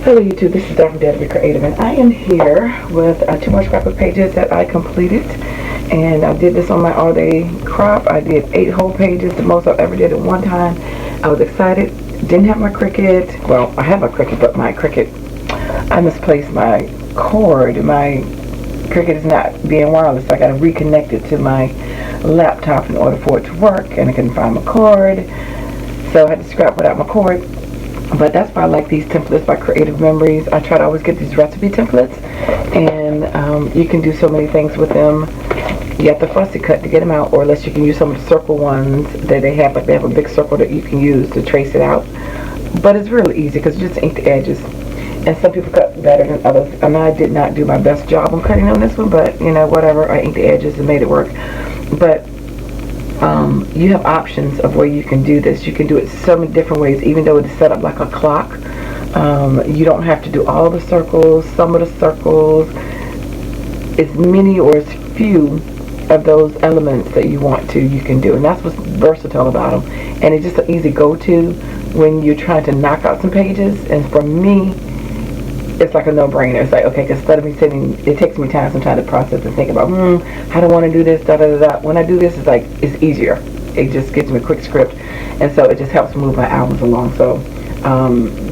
Hello YouTube, this is DaretoBeCreative, and I am here with 2 more scrapbook pages that I completed. And I did this on my all-day crop. I did 8 whole pages, the most I've ever did at one time. I was excited. Didn't have my Cricut. Well, I have my Cricut, but my Cricut, I misplaced my cord. My Cricut is not being wireless, so I got to reconnect it to my laptop in order for it to work, and I couldn't find my cord, so I had to scrap without my cord. But that's why I like these templates by Creative Memories. I try to always get these recipe templates, and you can do so many things with them. You have to fussy cut to get them out, or unless you can use some of the circle ones that they have. Like they have a big circle that you can use to trace it out. But it's really easy because you just ink the edges. And some people cut better than others. And I did not do my best job on cutting on this one, but you know, whatever. I inked the edges and made it work. But you have options of where you can do this. You can do it so many different ways, even though it's set up like a clock. You don't have to do all the circles. Some of the circles, as many or as few of those elements that you want to, you can do. And that's what's versatile about them. And it's just an easy go-to when you're trying to knock out some pages. And for me, it's like a no-brainer. It's like, okay, because instead of me sitting, it takes me time sometimes to process and think about, how do I want to do this, da-da-da-da. When I do this, it's like, it's easier. It just gives me a quick script. And so it just helps move my albums along. So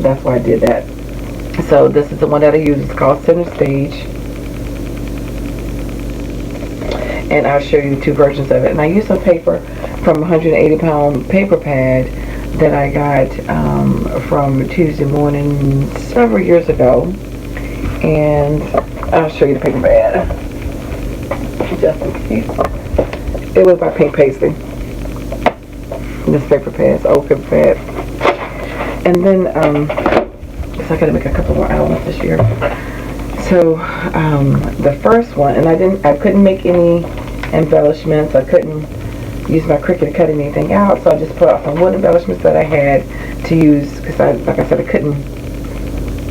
that's why I did that. So this is the one that I use. It's called Centerstage. And I'll show you 2 versions of it. And I used some paper from a 180-pound paper pad that I got from Tuesday Morning several years ago, and I'll show you the paper pad just in case. It was by Pink Paisley. This paper pad, it's old paper pad. And then so I gotta make a couple more albums this year. So the first one, and I couldn't make any embellishments. I couldn't use my Cricut to cut anything out, so I just put out some wood embellishments that I had to use, because like I said, I couldn't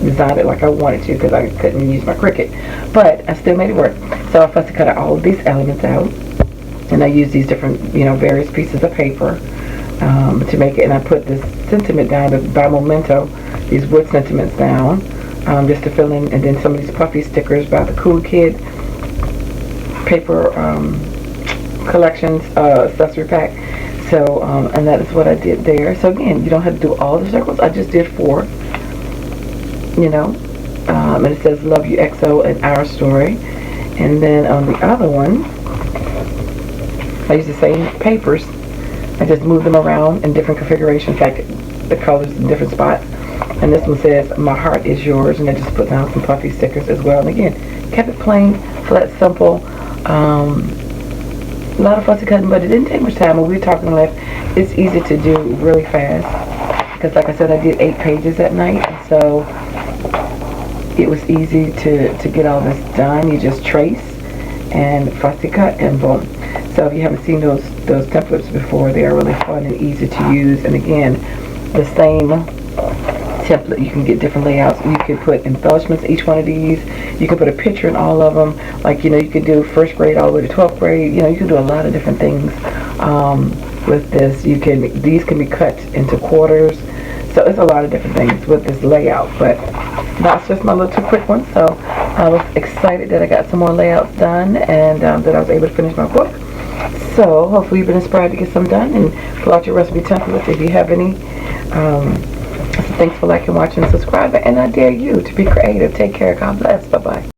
design it like I wanted to because I couldn't use my Cricut, but I still made it work. So I first cut all of these elements out, and I used these different, various pieces of paper to make it, and I put this sentiment down by Memento, these wood sentiments down, just to fill in, and then some of these puffy stickers by the Cool Kid paper collections accessory pack. So and that is what I did there. So again, you don't have to do all the circles. I just did 4, and it says Love You XO and Our Story. And then on the other one, I used the same papers. I just moved them around in different configurations, like the colors in different spots. And this one says My Heart Is Yours, and I just put down some puffy stickers as well. And again, kept it plain, flat, simple. A lot of fussy cutting, but it didn't take much time. When we were talking left, it's easy to do really fast, because like I said, I did 8 pages that night, and so it was easy to get all this done. You just trace and fussy cut and boom. So if you haven't seen those templates before, they are really fun and easy to use. And again, the same template, you can get different layouts. You could put embellishments in each one of these. You can put a picture in all of them. Like, you could do 1st grade all the way to 12th grade. You can do a lot of different things with this. These can be cut into quarters. So it's a lot of different things with this layout. But that's just my little 2 quick ones. So I was excited that I got some more layouts done, and that I was able to finish my book. So hopefully you've been inspired to get some done and pull out your recipe templates if you have any. Thanks for liking, watching, and subscribing, and I dare you to be creative. Take care. God bless. Bye-bye.